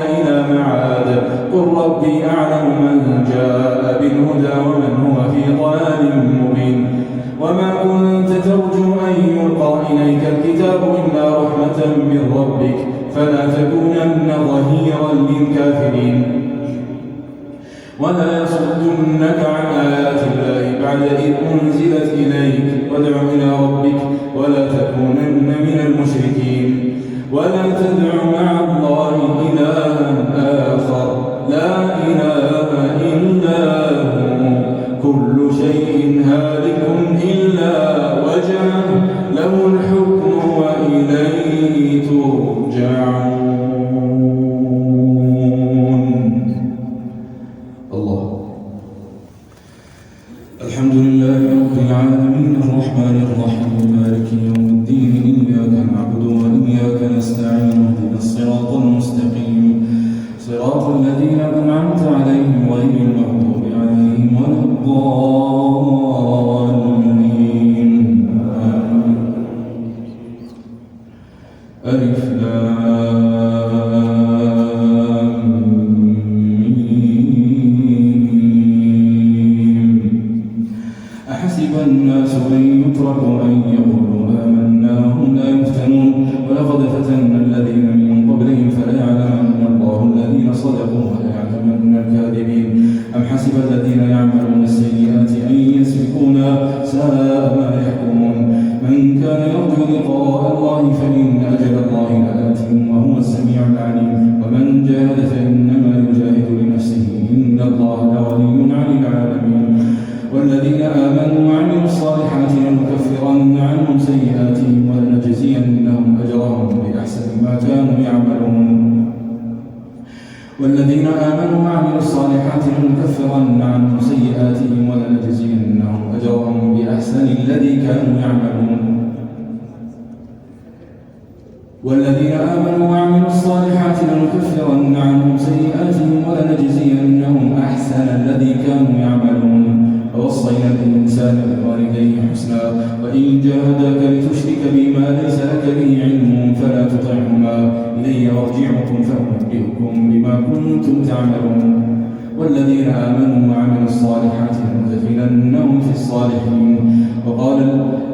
إلى معاد قل ربي أعلم من جاء بالهدى ومن هو في ضلال مبين وما كنت ترجو أن يلقى إليك الكتاب إلا رحمة من ربك فلا تكونن ظهيرا للكافرين ولا يصدنك عن آيات الله بعد إذ أنزلت إليك وادع إلى ربك ولا تكونن من المشركين ولا تدع مع الله إلها آخر لا إله إلا هو كل شيء هالك إلا وجهه له الحكم وإليه ترجعون الله الحمد لله رب العالمين الرحمن الرحيم مالك يوم الدين إياك نعبد وإياك نستعين اهدنا الصراط المستقيم صراط الذين أنعمت عليهم غير المغضوب عليهم ولا الضالين ألف لام ميم أحسب الناس أن يتركوا أن يقولوا آمنا وهم لا يفتنون ولقد فتنا الذين من قبلهم فليعلمن الله الذين صدقوا وليعلمن الكاذبين أم حسب الذين يعملون السيئات أن يسبقونا ساء ما يحكمون من كان يرجو لقاء الله فإن أجل الله لآت وهو السميع العليم ومن جاهد فإنما يجاهد لنفسه إن الله لغني عن العالمين والذين آمنوا وعملوا الصالحات لنكفرن عنهم سيئاتهم ولنجزينهم أجرهم بأحسن ما كانوا يعملون والذين آمنوا وعملوا الصالحات لنكفرن عنهم سيئاتهم ولنجزينهم أجرهم بأحسن الذي كانوا يعملون والذين آمنوا وعملوا الصالحات لنكفرن عنهم سيئاتهم ولنجزينهم أحسن الذي كانوا يعملون ووصينا الإنسان بوالديه حسنا وإن جاهداك لتشرك بما ليس لك به علم فلا تطعهما إلي مرجعكم فأنبئكم بما كنتم تعملون والذين آمنوا وعملوا الصالحات لندخلنهم في الصالحين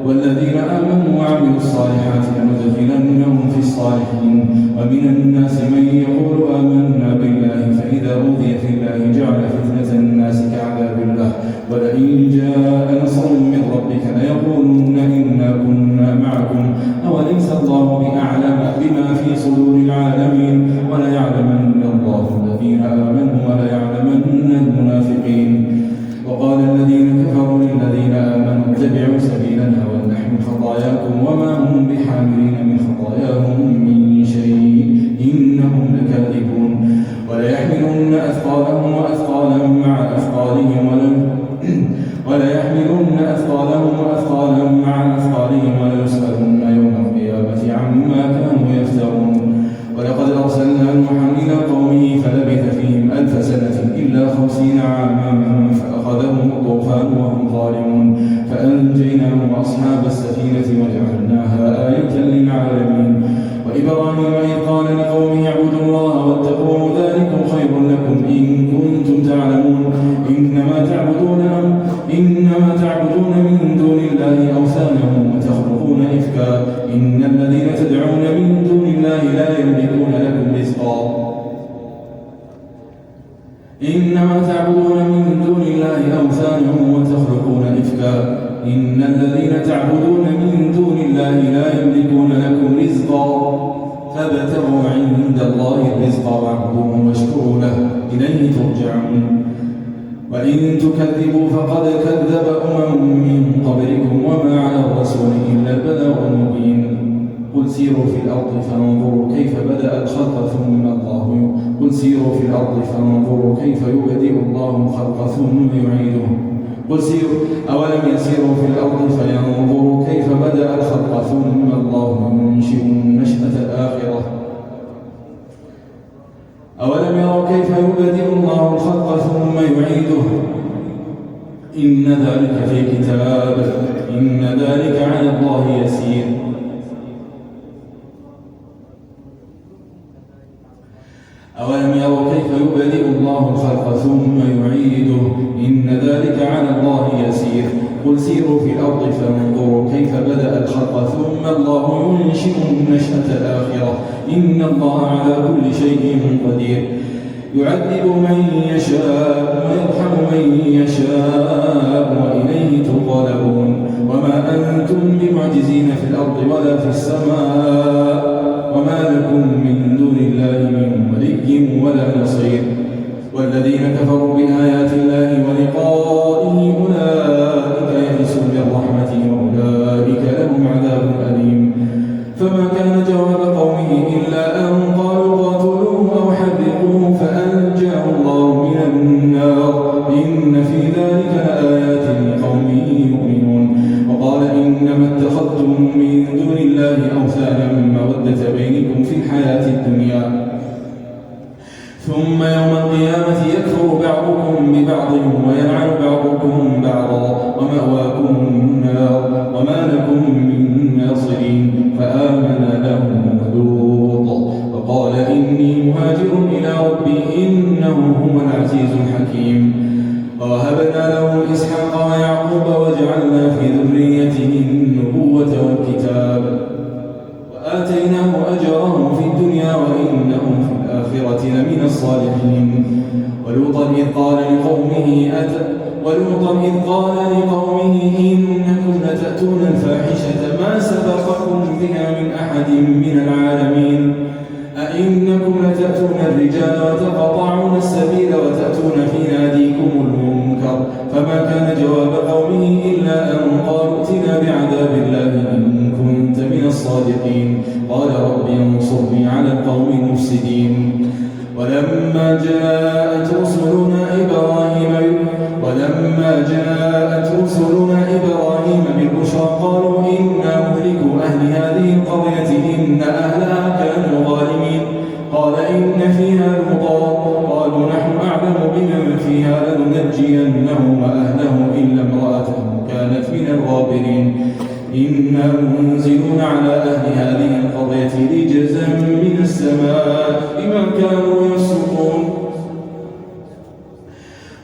والذين آمنوا وعملوا الصالحات لندخلنهم في الصالحين ومن الناس من يقول آمنا بالله فإذا أوذي في الله جعل فتنة الناس كعذاب الله ولئن جاء نصر من ربك ليقولن إنا كنا معكم أوليس الله بأعلم بما في صدور العالمين وليعلمن الله الذين آمنوا وليعلمن المنافقين وقال الذين كفروا للذين آمنوا اتبعوا سبيلنا ولنحمل خطاياكم وما هم بحاملين من خطاياهم من شيء إنهم لكاذبون وليحملن أثقالهم وأثقالا مع أثقالهم وليسألن يوم القيامة عما كانوا يفترون ولقد أرسلنا نوحا إلى قومه فلبث فيهم 1000 سنة إلا 50 عاما فأخذهم الطوفان وهم ظالمون فأنجيناه وأصحاب السفينة وجعلناها آية للعالمين وإبراهيم إذ قال لقومه إنما تعبدون من دون الله أوثانا وتخلقون إفكا إن الذين تدعون من دون الله لا يملكون لكم رزقا إنما تعبدون من دون الله أوثانا وتخلقون إفكا إن الذين تعبدون من دون الله لا يملكون لكم رزقا فابتغوا عند الله الرزق واعبدوه واشكروا له إليه ترجعون وإن تكذبوا فقد كذب من قبلكم وما على الرسول إلا البلاغ المبين قل سيروا في الأرض فانظروا كيف بدأ الخلق كيف يبدئ الله الخلق ثم يعيده قل سيروا أولم يسيروا في الأرض فينظروا كيف بدأ الخلق ثم الله ينشئ النشأة الآخرة أولم يروا كيف يبدئ الله الخلق ثم يعيده إن ذلك في كتاب إن ذلك على الله يسير أولم يروا كيف يبدئ الله الخلق ثم يعيده إن ذلك على الله يسير قل سيروا في الأرض فانظروا كيف بدأ الخلق ثم الله ينشئ النشأة الآخرة إن الله على كل شيء قدير يعذب من يشاء ويرحم من يشاء وإليه تنقلبون وما أنتم بمعجزين في الأرض ولا في السماء وما لكم من دون الله من ولي ولا نصير والذين كفروا بآيات الله ولقائه أولئك يئسوا من رحمته وأولئك لهم عذاب أليم فما كان جواب قومه إلا أن قالوا قاتلوه أو حرقوه فأنجاه الله من النار إن في ذلك لآيات لقوم يؤمنون وقال إنما اتخذتم من دون الله أوثانا مودة بينكم في الحياة الدنيا ثم يوم القيامة يكفر بعضكم ببعض ويلعن بعضكم بعضا ومأواكم النار وما لكم من ناصرين فآمن له لوط وقال إني مهاجر إلى ربي إنه هو العزيز الحكيم ووهبنا له إسحاق ويعقوب وجعلنا في ذريته النبوة والكتاب وآتيناه أجره في الدنيا وإنه في الآخرة لمن الصالحين ولوطا إذ قال لقومه إنكم لتأتون الفاحشة ما سبقكم بها من أحد من العالمين أئنكم لتأتون الرجال وتقطعون السبيل وتأتون في ناديكم المنكر فما كان جواب قومه إلا أن قالوا ائتنا بعذاب الله إن كنت من الصادقين قال رب انصرني على القوم المفسدين ولما جاءت رسلنا إبراهيم بالبشرى قالوا إنا مهلكوا أهل هذه القرية إن أهلها كانوا ظالمين قال إن فيها لوطا قالوا نحن أعلم بمن فيها لننجينه وأهله إلا امرأته كانت من الغابرين إنا منزلون على أهل هذه القرية رجزا من السماء بما كانوا يفسقون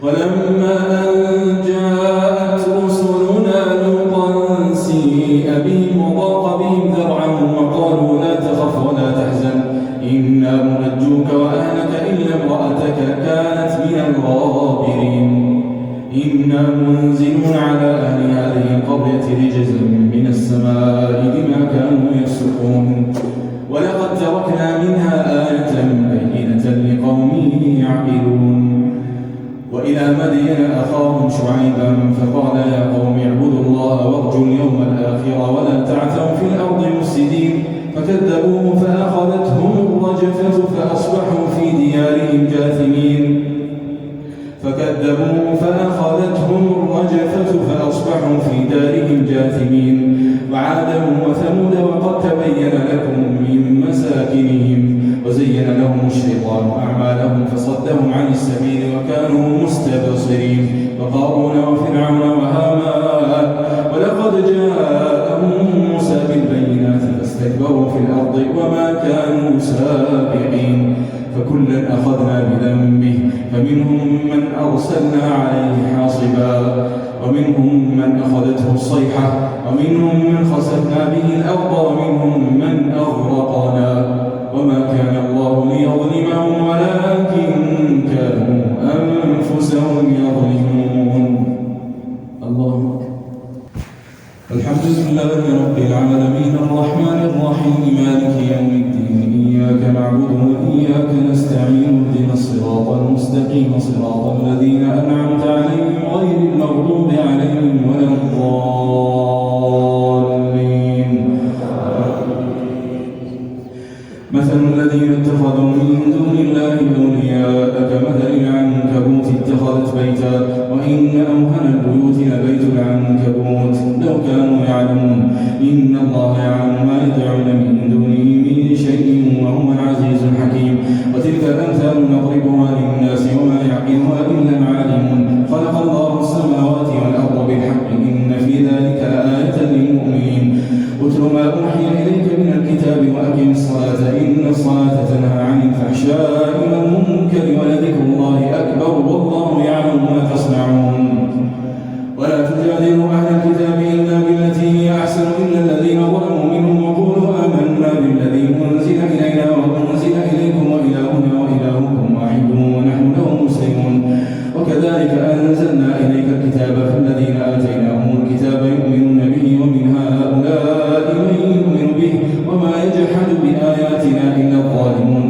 ولما أن جاءت رسلنا لوطا سيء بهم وضاق بهم ذرعا وقالوا لا تخف ولا تحزن إنا منجوك وأهلك إلا امرأتك كانت من الغابرين إنا منزلون على أهل هذه القرية رجزا من السماء بما كانوا يفسقون ولقد تركنا منها آية بينة لقوم يعقلون وإلى مدين أخاهم شعيبا فقال يا قوم اعبدوا الله وارجوا اليوم الآخر ولا تعثوا في الأرض مفسدين فكذبوه فأخذتهم الرجفة فأصبحوا في ديارهم جاثمين وعادا وثمود وقد تبين لكم من مساكنهم وزين لهم الشيطان أعمالهم فصدهم عن السبيل وكانوا مستبصرين وقارون وفرعون وهامان ولقد جاءهم موسى بالبينات فاستكبروا في الأرض وما كانوا سابقين فكلا أخذنا بذنبه فمنهم من أرسلنا عليه فأخذته الصيحة ومنهم من خسفنا به الأرض ومنهم من أغرقنا وما كان الله ليظلمهم ولكن كانوا أنفسهم يظلمون. الله الحمد لله رب العالمين الرحمن الرحيم مالك يوم الدين إياك نعبد وإياك نستعين اهدنا الصراط المستقيم صراط الذين أنعمت عليهم غير المغضوب عليهم ولا الضالين. مثل الذين اتخذوا من دون الله أولياء كمثل العنكبوت اتخذت بيتا وإن أوهن البيوت لبيت العنكبوت لو كانوا يعلمون إن الله يعلم ما يدعون من دونه من شيء وهو العزيز الحكيم. وتلك الأمثال نضربها للناس وما يعقلها إلا العالمون. خلق الله السماوات والأرض بالحق إن في ذلك لآية للمؤمنين. اتل ما أوحي إليك من الكتاب وأقم الصلاة إن الصلاة تنهى عن الفحشاء والمنكر ولذكر الله أكبر والله يعلم ما تصنعون. ولا تجادلوا أهل الكتاب إلا بالتي هي أحسن إلا الذين ظلموا منهم وقولوا آمنا بالذي أنزل إلينا وأنزل إليكم وإلهنا وإلهكم واحد ونحن له مسلمون. وكذلك أنزلنا إليك الكتاب فالذين آتيناهم الكتاب يؤمنون به ومن هؤلاء من يؤمن به وما يجحد بآياتنا إلا الظالمون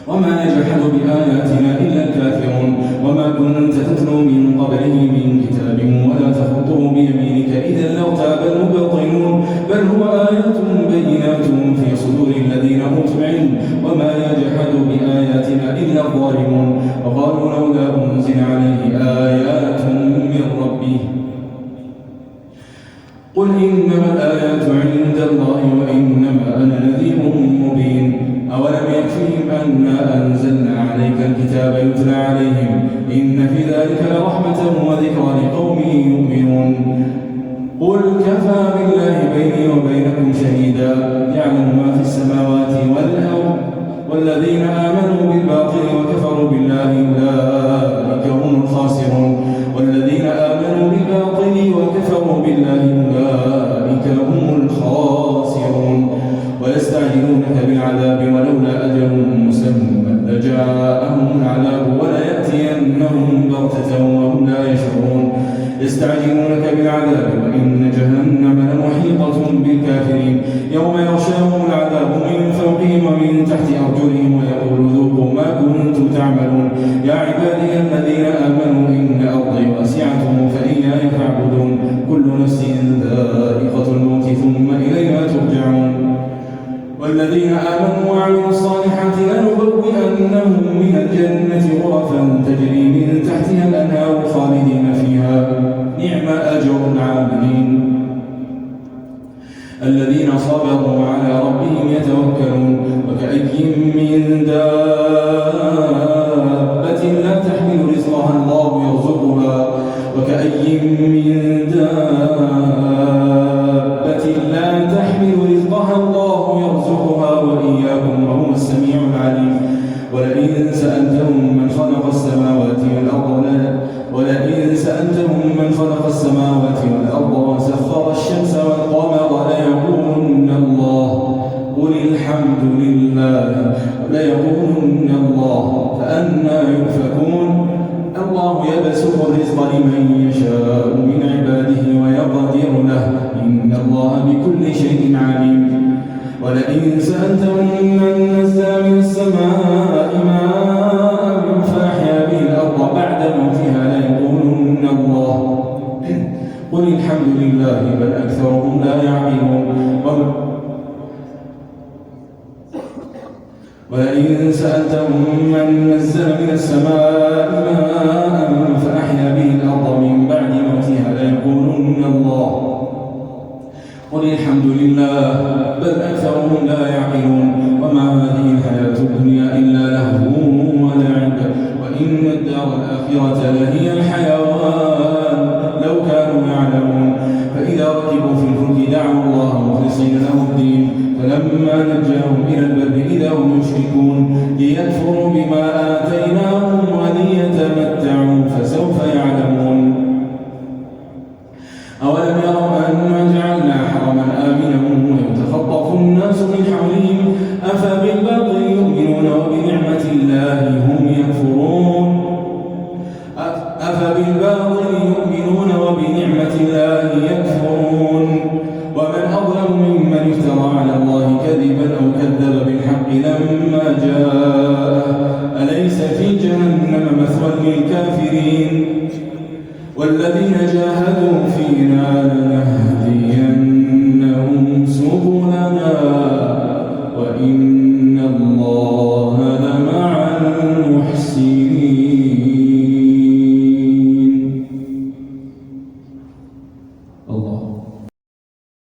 وما يجحد بآياتنا إلا الكافرون. وما كنت تتلو من قبله من كتاب ولا تخطه بيمينك إذا لارتاب المبطلون بل هو آيات بينات في صدور الذين أوتوا العلم وما يجحد بآياتنا إلا الظالمون. وقالوا لولا أنزل عليه آيات من ربه قل إنما الآيات عند الله وإنما أنا نذير مبين. أولم يكفهم أنا أنزلنا عليك الكتاب يتلى عليهم إن في ذلك لرحمة وذكرى لقوم يؤمنون. قل كفى بالله بيني وبينكم شهيدا يعلم ما في السماوات والأرض والذين آمنوا بالباطل وكفروا بالله أولئك هم الخاسرون. والذين آمنوا بالباطل وكفروا بالله أولئك هم الخاسرون. ويستعجلونك بالعذاب ولولا أجل مسمى لجاءهم العذاب وليأتينهم بغتة وهم لا يشعرون. يستعجلونك بالعذاب وإن جهنم لمحيطة بالكافرين يوم يغشاهم العذاب من فوقهم ومن تحت أرجلهم ويقول ذوقوا ما كنتم تعملون. يا عبادي الذين آمنوا إن أرضي واسعة فإياي فاعبدون. كل نفس ذائقة الموت ثم إلينا ترجعون. والذين آمنوا وعملوا الصالحات لنبوئنهم من الجنة غرفا تجري من تحتها الأنهار خالدين فيها نعم أجر العاملين. الذين صبروا على ربهم يتوكلون. وكأي من دابة لا تحمل رزقها الله يرزقها وكأي من دابة لا تحمل رزقها الله يرزقها وإياكم وهو السميع العليم. ولئن سألتهم من خلق السماوات والأرض وسخر الشمس والقمر ليقولن الله قل الحمد لله ليقولن الله فأنى يؤفكون. الله يبسط الرزق لمن يشاء من عباده ويقدر له إن الله بكل شيء عليم. ولئن سألتهم من نزل من السماء ماء فأحيا به الأرض بعد موتها ليقولن الله قل الحمد لله بل أكثرهم لا يعقلون. ولئن سألتهم من نزل من السماء ماء فأحيا به الأرض من بعد موتها ليقولن الله قل الحمد لله بل أكثرهم لا يعقلون. وما هذه الحياة الدنيا إلا لهو ولعب وإن الدار الآخرة لهي الحيوان لو كانوا يعلمون. فإذا ركبوا في الفلك دعوا الله مخلصين له الدين فلما نجاهم إلى البر إذا هم يشركون ليكفروا بما آتيناهم وليتمتعوا فسوف يعلمون. أولم يروا أنا جعلنا حرما آمنا ويتخطف الناس من حولهم أفبالباطل يؤمنون وبنعمة الله هم يكفرون أفبالباطل يؤمنون وبنعمة الله يكفرون ومن أظلم ممن افترى على الله كذبا أو كذب بالحق لما جاءه أليس في جهنم مثوى للكافرين والذين جاهدوا فينا لنهدينهم